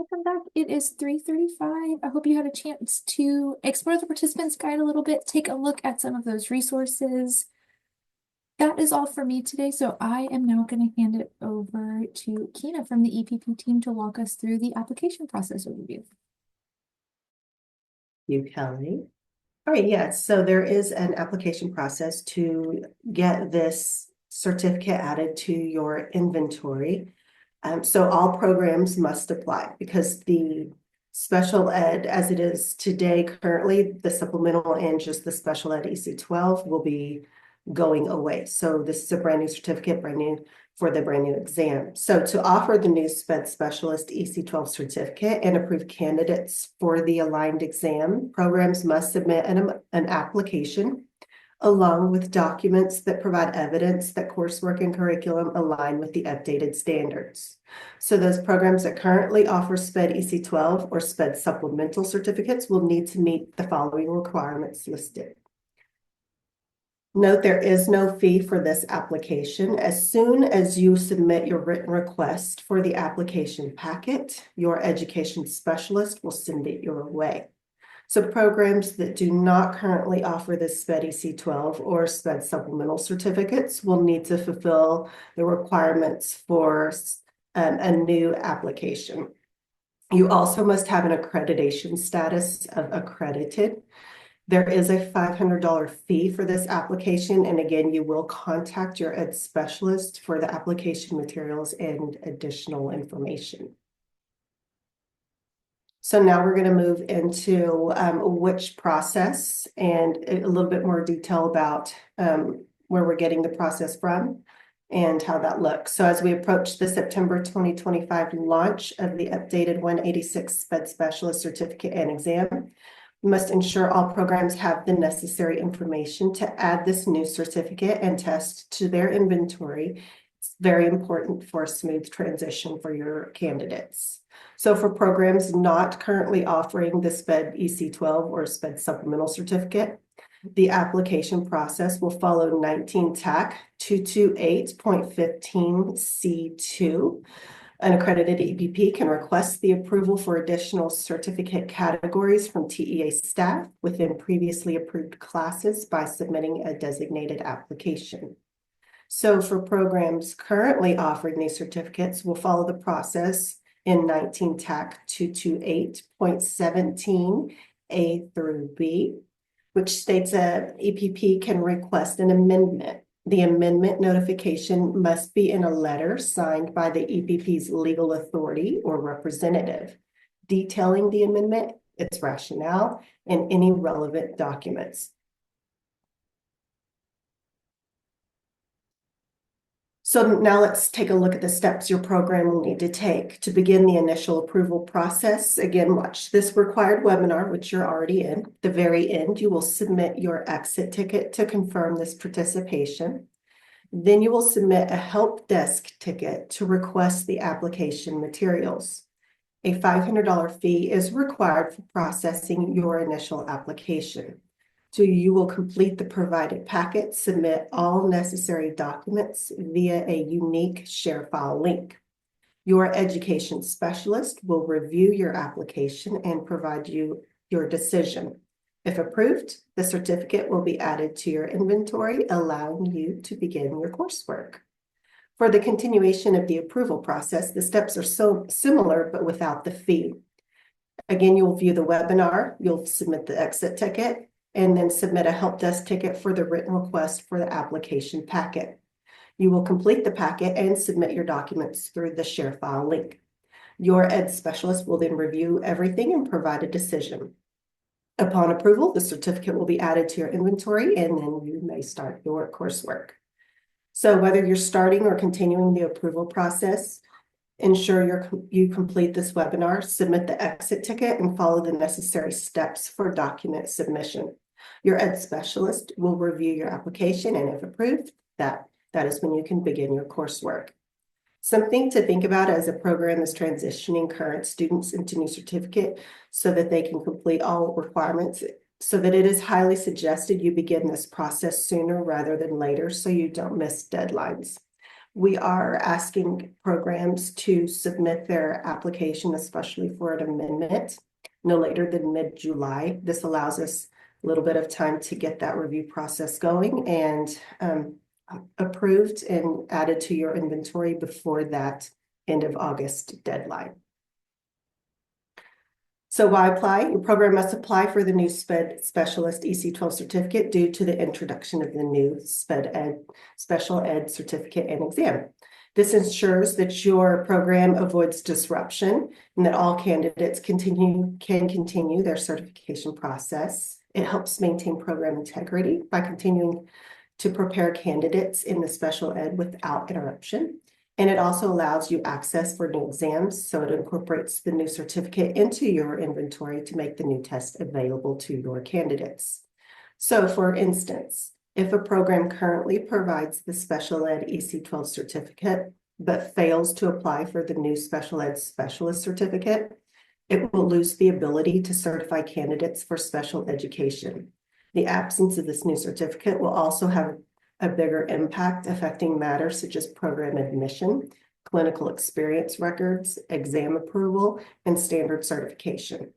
Welcome back. It is 3:35. I hope you had a chance to explore the participants guide a little bit, take a look at some of those resources. That is all for me today, so I am now going to hand it over to Kina from the EPP team to walk us through the application process overview. You, Kelly. All right, yes. So there is an application process to get this certificate added to your inventory. So all programs must apply because the special ed, as it is today, currently, the supplemental and just the special ed EC12 will be going away. So this is a brand new certificate, brand new for the brand new exam. So to offer the new SPED Specialist EC12 certificate and approve candidates for the aligned exam, programs must submit an application along with documents that provide evidence that coursework and curriculum align with the updated standards. So those programs that currently offer SPED EC12 or SPED supplemental certificates will need to meet the following requirements listed. Note there is no fee for this application. As soon as you submit your written request for the application packet, your education specialist will send it your way. So programs that do not currently offer the SPED EC12 or SPED supplemental certificates will need to fulfill the requirements for a new application. You also must have an accreditation status of accredited. There is a $500 fee for this application. And again, you will contact your ed specialist for the application materials and additional information. So now we're going to move into which process and a little bit more detail about where we're getting the process from and how that looks. So as we approach the September 2025 launch of the updated 186 SPED Specialist Certificate and Exam, we must ensure all programs have the necessary information to add this new certificate and test to their inventory. It's very important for a smooth transition for your candidates. So for programs not currently offering the SPED EC12 or SPED supplemental certificate, the application process will follow 19 TAC 228.15C2. An accredited EPP can request the approval for additional certificate categories from TEA staff within previously approved classes by submitting a designated application. So for programs currently offering these certificates, we'll follow the process in 19 TAC 228.17A through B, which states a EPP can request an amendment. The amendment notification must be in a letter signed by the EPP's legal authority or representative, detailing the amendment, its rationale, and any relevant documents. So now let's take a look at the steps your program will need to take to begin the initial approval process. Again, watch this required webinar, which you're already in. At the very end, you will submit your exit ticket to confirm this participation. Then you will submit a help desk ticket to request the application materials. A $500 fee is required for processing your initial application. So you will complete the provided packet, submit all necessary documents via a unique share file link. Your education specialist will review your application and provide you your decision. If approved, the certificate will be added to your inventory, allowing you to begin your coursework. For the continuation of the approval process, the steps are so similar, but without the fee. Again, you'll view the webinar, you'll submit the exit ticket, and then submit a help desk ticket for the written request for the application packet. You will complete the packet and submit your documents through the share file link. Your ed specialist will then review everything and provide a decision. Upon approval, the certificate will be added to your inventory, and then you may start your coursework. So whether you're starting or continuing the approval process, ensure you complete this webinar, submit the exit ticket, and follow the necessary steps for document submission. Your ed specialist will review your application, and if approved, that is when you can begin your coursework. Something to think about as a program is transitioning current students into new certificate so that they can complete all requirements, so that it is highly suggested you begin this process sooner rather than later so you don't miss deadlines. We are asking programs to submit their application, especially for an amendment, no later than mid-July. This allows us a little bit of time to get that review process going and approved and added to your inventory before that end of August deadline. So why apply? Your program must apply for the new SPED Specialist EC12 certificate due to the introduction of the new Special Ed certificate and exam. This ensures that your program avoids disruption and that all candidates can continue their certification process. It helps maintain program integrity by continuing to prepare candidates in the special ed without interruption. And it also allows you access for new exams, so it incorporates the new certificate into your inventory to make the new test available to your candidates. So for instance, if a program currently provides the Special Ed EC12 certificate, but fails to apply for the new Special Ed Specialist certificate, it will lose the ability to certify candidates for special education. The absence of this new certificate will also have a bigger impact affecting matters such as program admission, clinical experience records, exam approval, and standard certification.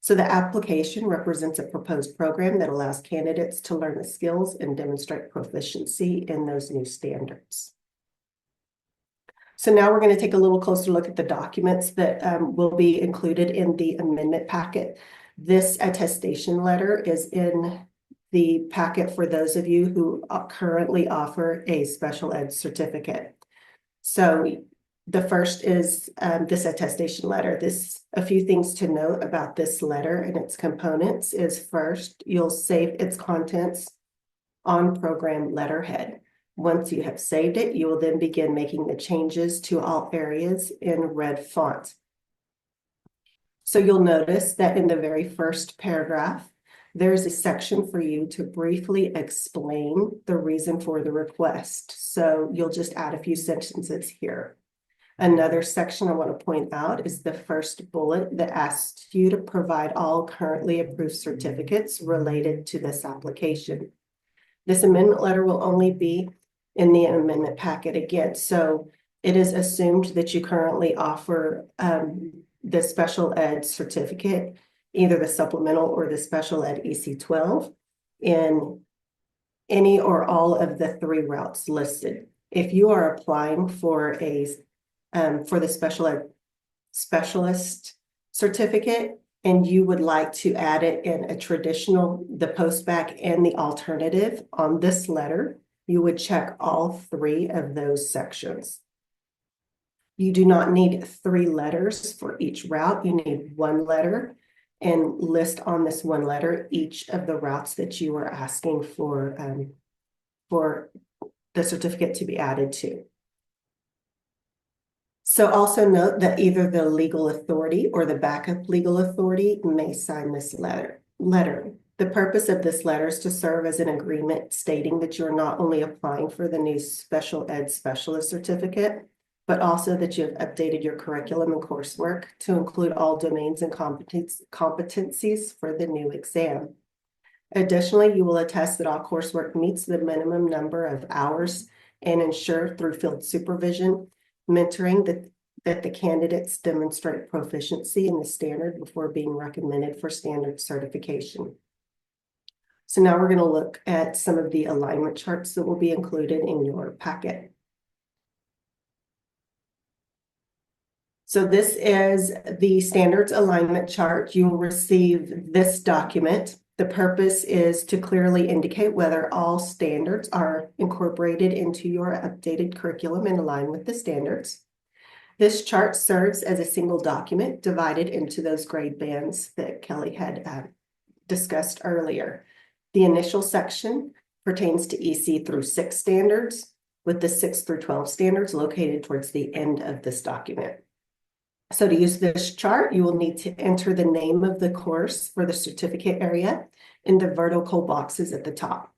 So the application represents a proposed program that allows candidates to learn the skills and demonstrate proficiency in those new standards. So now we're going to take a little closer look at the documents that will be included in the amendment packet. This attestation letter is in the packet for those of you who currently offer a special ed certificate. So the first is this attestation letter. A few things to note about this letter and its components is first, you'll save its contents on program letterhead. Once you have saved it, you will then begin making the changes to all areas in red font. So you'll notice that in the very first paragraph, there's a section for you to briefly explain the reason for the request. So you'll just add a few sentences here. Another section I want to point out is the first bullet that asks you to provide all currently approved certificates related to this application. This amendment letter will only be in the amendment packet again. So it is assumed that you currently offer the special ed certificate, either the supplemental or the special ed EC12 in any or all of the 3 routes listed. If you are applying for the special ed specialist certificate and you would like to add it in a traditional, the postback and the alternative on this letter, you would check all 3 of those sections. You do not need 3 letters for each route. You need 1 letter and list on this 1 letter each of the routes that you are asking for the certificate to be added to. So also note that either the legal authority or the backup legal authority may sign this letter. The purpose of this letter is to serve as an agreement stating that you're not only applying for the new special ed specialist certificate, but also that you have updated your curriculum and coursework to include all domains and competencies for the new exam. Additionally, you will attest that all coursework meets the minimum number of hours and ensure through field supervision, mentoring that the candidates demonstrate proficiency in the standard before being recommended for standard certification. So now we're going to look at some of the alignment charts that will be included in your packet. So this is the standards alignment chart. You will receive this document. The purpose is to clearly indicate whether all standards are incorporated into your updated curriculum and align with the standards. This chart serves as a single document divided into those grade bands that Kelly had discussed earlier. The initial section pertains to EC through 6 standards, with the 6 through 12 standards located towards the end of this document. So to use this chart, you will need to enter the name of the course for the certificate area in the vertical boxes at the top.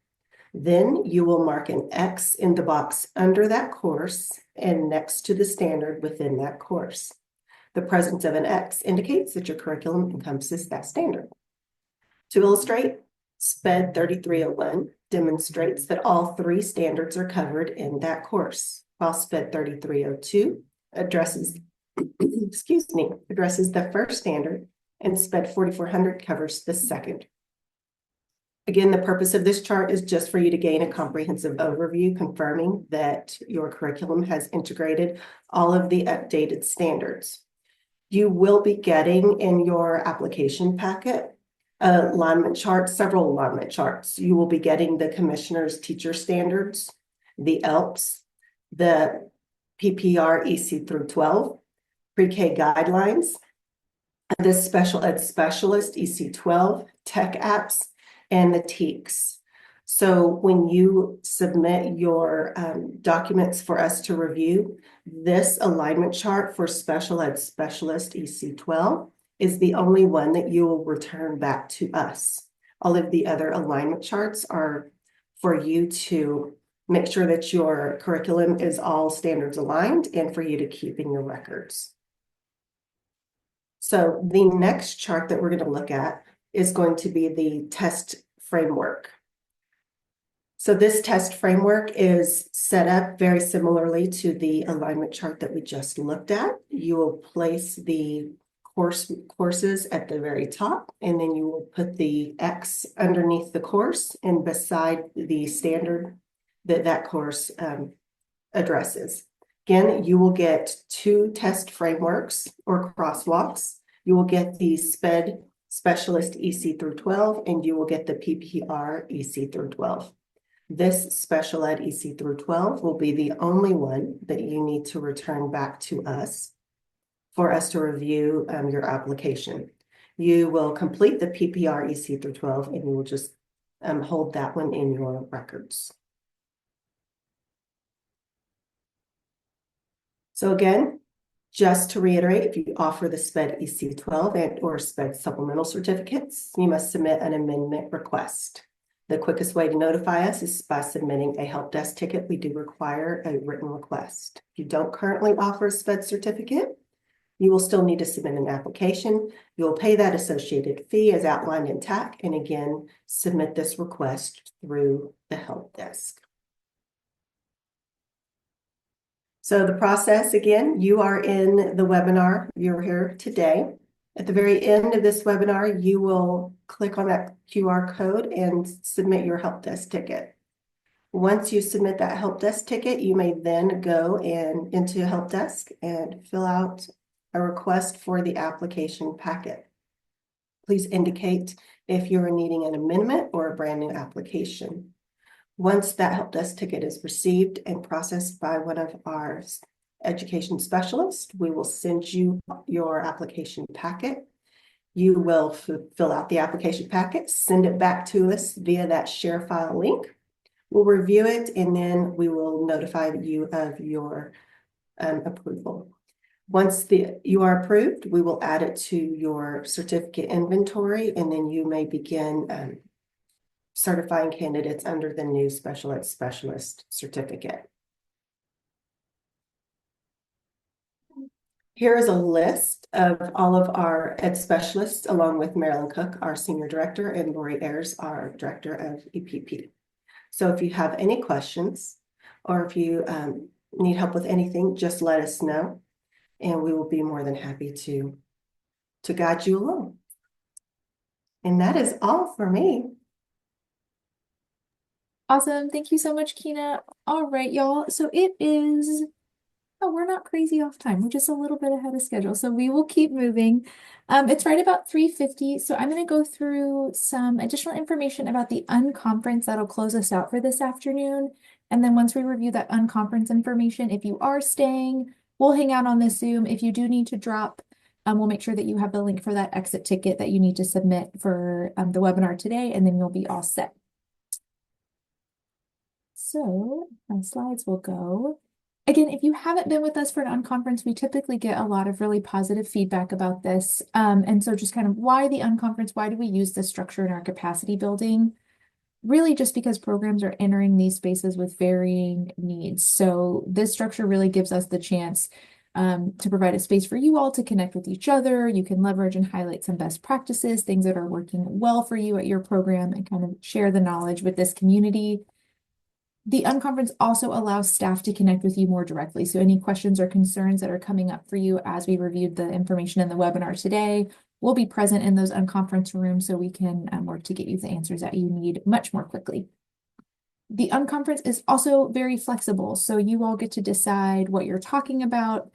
Then you will mark an X in the box under that course and next to the standard within that course. The presence of an X indicates that your curriculum encompasses that standard. To illustrate, SPED 3301 demonstrates that all 3 standards are covered in that course. while SPED 3302 addresses, addresses the first standard, and SPED 4400 covers the second. Again, the purpose of this chart is just for you to gain a comprehensive overview, confirming that your curriculum has integrated all of the updated standards. You will be getting in your application packet alignment charts, several alignment charts. You will be getting the commissioner's teacher standards, the ELPS, the PPR EC through 12, pre-K guidelines, the special ed specialist EC12, tech apps, and the TEKS. So when you submit your documents for us to review, this alignment chart for special ed specialist EC12 is the only one that you will return back to us. All of the other alignment charts are for you to make sure that your curriculum is all standards aligned and for you to keep in your records. So the next chart that we're going to look at is going to be the test framework. So this test framework is set up very similarly to the alignment chart that we just looked at. You will place the courses at the very top, and then you will put the X underneath the course and beside the standard that course addresses. Again, you will get 2 test frameworks or crosswalks. You will get the SPED Specialist EC through 12, and you will get the PPR EC through 12. This Special Ed EC through 12 will be the only one that you need to return back to us for us to review your application. You will complete the PPR EC through 12, and you will just hold that one in your records. So again, just to reiterate, if you offer the SPED EC12 and or SPED supplemental certificates, you must submit an amendment request. The quickest way to notify us is by submitting a help desk ticket. We do require a written request. If you don't currently offer a SPED certificate, you will still need to submit an application. You will pay that associated fee as outlined in TAC, and again, submit this request through the help desk. So the process, again, you are in the webinar, you're here today. At the very end of this webinar, you will click on that QR code and submit your help desk ticket. Once you submit that help desk ticket, you may then go into help desk and fill out a request for the application packet. Please indicate if you are needing an amendment or a brand new application. Once that help desk ticket is received and processed by one of our education specialists, we will send you your application packet. You will fill out the application packet, send it back to us via that share file link. We'll review it, and then we will notify you of your approval. Once you are approved, we will add it to your certificate inventory, and then you may begin certifying candidates under the new special ed specialist certificate. Here is a list of all of our ed specialists, along with Marilyn Cook, our senior director, and Lori Ayers, our director of EPP. So if you have any questions, or if you need help with anything, just let us know, and we will be more than happy to guide you along. And that is all for me. Awesome. Thank you so much, Kina. All right, y'all. So it is, oh, we're not crazy off time. We're just a little bit ahead of schedule. So we will keep moving. It's right about 3:50. So I'm going to go through some additional information about the Unconference that'll close us out for this afternoon. And then once we review that Unconference information, if you are staying, we'll hang out on this Zoom. If you do need to drop, we'll make sure that you have the link for that exit ticket that you need to submit for the webinar today, and then you'll be all set. So my slides will go. Again, if you haven't been with us for an Unconference, we typically get a lot of really positive feedback about this. And so just kind of why the Unconference, why do we use this structure in our capacity building? Really just because programs are entering these spaces with varying needs. So this structure really gives us the chance to provide a space for you all to connect with each other. You can leverage and highlight some best practices, things that are working well for you at your program, and kind of share the knowledge with this community. The Unconference also allows staff to connect with you more directly. So any questions or concerns that are coming up for you as we reviewed the information in the webinar today will be present in those Unconference rooms so we can work to get you the answers that you need much more quickly. The Unconference is also very flexible, so you all get to decide what you're talking about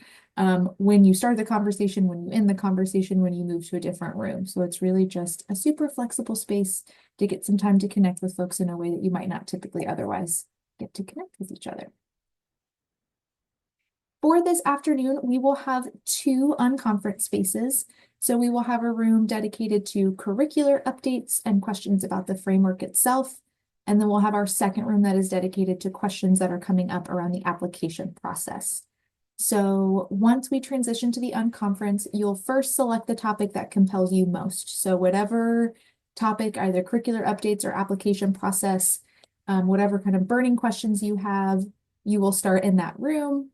when you start the conversation, when you end the conversation, when you move to a different room. So it's really just a super flexible space to get some time to connect with folks in a way that you might not typically otherwise get to connect with each other. For this afternoon, we will have two unconference spaces. So we will have a room dedicated to curricular updates and questions about the framework itself. And then we'll have our second room that is dedicated to questions that are coming up around the application process. So once we transition to the unconference, you'll first select the topic that compels you most. So whatever topic, either curricular updates or application process, whatever kind of burning questions you have, you will start in that room.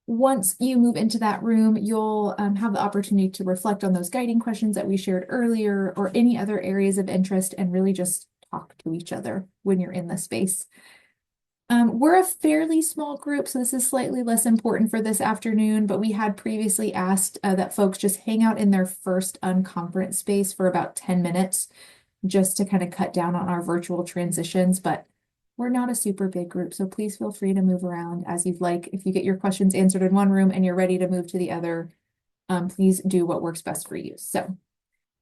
Once you move into that room, you'll have the opportunity to reflect on those guiding questions that we shared earlier or any other areas of interest and really just talk to each other when you're in the space. We're a fairly small group, so this is slightly less important for this afternoon, but we had previously asked that folks just hang out in their first unconference space for about 10 minutes just to kind of cut down on our virtual transitions, but we're not a super big group, so please feel free to move around as you'd like. If you get your questions answered in one room and you're ready to move to the other, please do what works best for you. So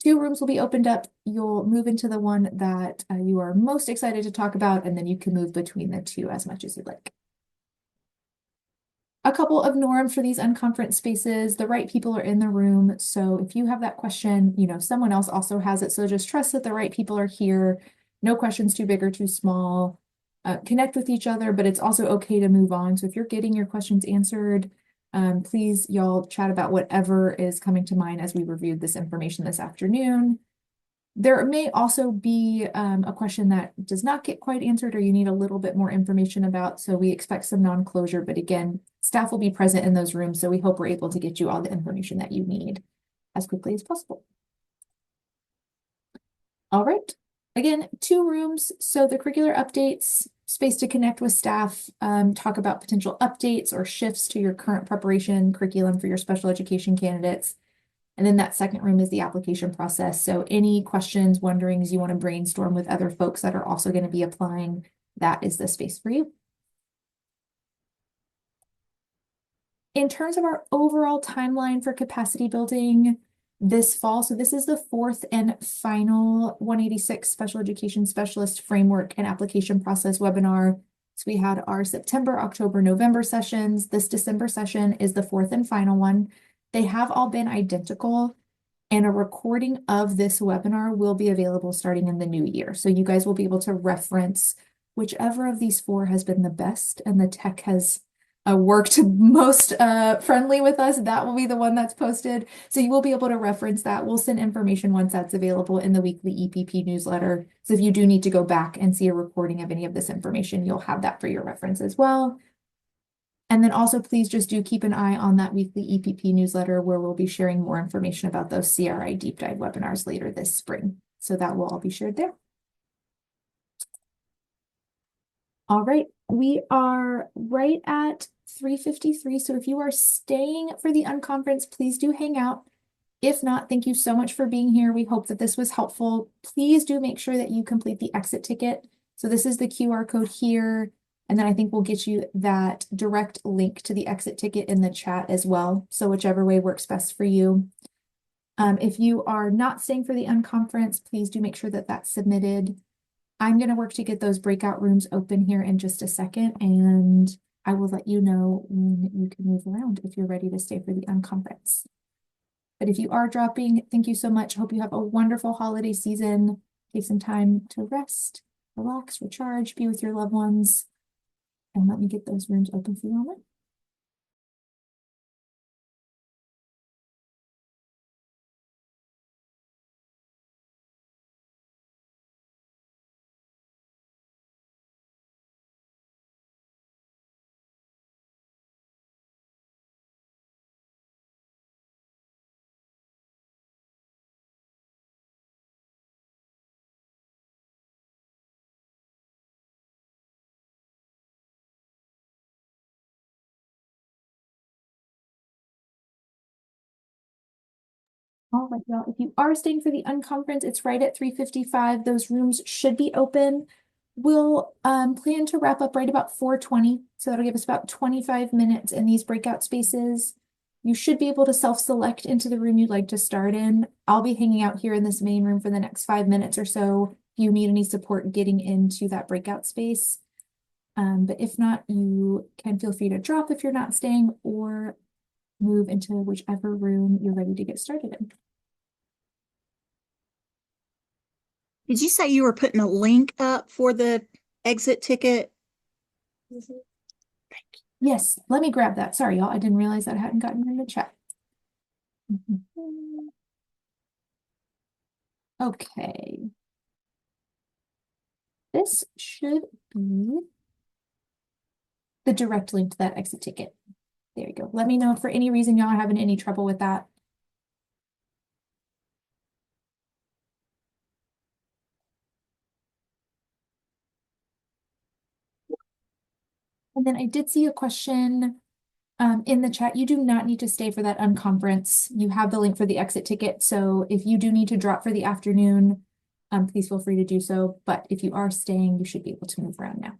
two rooms will be opened up. You'll move into the one that you are most excited to talk about, and then you can move between the two as much as you'd like. A couple of norms for these unconference spaces. The right people are in the room. So if you have that question, someone else also has it. So just trust that the right people are here. No questions too big or too small. Connect with each other, but it's also okay to move on. So if you're getting your questions answered, please y'all chat about whatever is coming to mind as we reviewed this information this afternoon. There may also be a question that does not get quite answered or you need a little bit more information about. So we expect some non-closure, but again, staff will be present in those rooms. So we hope we're able to get you all the information that you need as quickly as possible. All right. Again, two rooms. So the curricular updates, space to connect with staff, talk about potential updates or shifts to your current preparation curriculum for your special education candidates. And then that second room is the application process. So any questions, wonderings you want to brainstorm with other folks that are also going to be applying, that is the space for you. In terms of our overall timeline for capacity building this fall, so this is the fourth and final 186 Special Education Specialist Framework and Application Process webinar. So we had our September, October, November sessions. This December session is the fourth and final one. They have all been identical, and a recording of this webinar will be available starting in the new year. So you guys will be able to reference whichever of these four has been the best and the tech has worked most friendly with us. That will be the one that's posted. So you will be able to reference that. We'll send information once that's available in the weekly EPP newsletter. So if you do need to go back and see a recording of any of this information, you'll have that for your reference as well. And then also please just do keep an eye on that weekly EPP newsletter where we'll be sharing more information about those CRI deep dive webinars later this spring. So that will all be shared there. All right, we are right at 3:53. So if you are staying for the unconference, please do hang out. If not, thank you so much for being here. We hope that this was helpful. Please do make sure that you complete the exit ticket. So this is the QR code here. And then I think we'll get you that direct link to the exit ticket in the chat as well. So whichever way works best for you. If you are not staying for the unconference, please do make sure that that's submitted. I'm going to work to get those breakout rooms open here in just a second, and I will let you know when you can move around if you're ready to stay for the unconference. But if you are dropping, thank you so much. Hope you have a wonderful holiday season. Take some time to rest, relax, recharge, be with your loved ones. And let me get those rooms open for you all. All right, y'all. If you are staying for the unconference, it's right at 3:55. Those rooms should be open. We'll plan to wrap up right about 4:20. So that'll give us about 25 minutes in these breakout spaces. You should be able to self-select into the room you'd like to start in. I'll be hanging out here in this main room for the next 5 minutes or so if you need any support getting into that breakout space. But if not, you can feel free to drop if you're not staying or move into whichever room you're ready to get started in. Did you say you were putting a link up for the exit ticket? Yes, let me grab that. Sorry, y'all. I didn't realize that I hadn't gotten in the chat. Okay. This should be the direct link to that exit ticket. There you go. Let me know if for any reason y'all are having any trouble with that. And then I did see a question in the chat. You do not need to stay for that unconference. You have the link for the exit ticket. So if you do need to drop for the afternoon, please feel free to do so. But if you are staying, you should be able to move around now.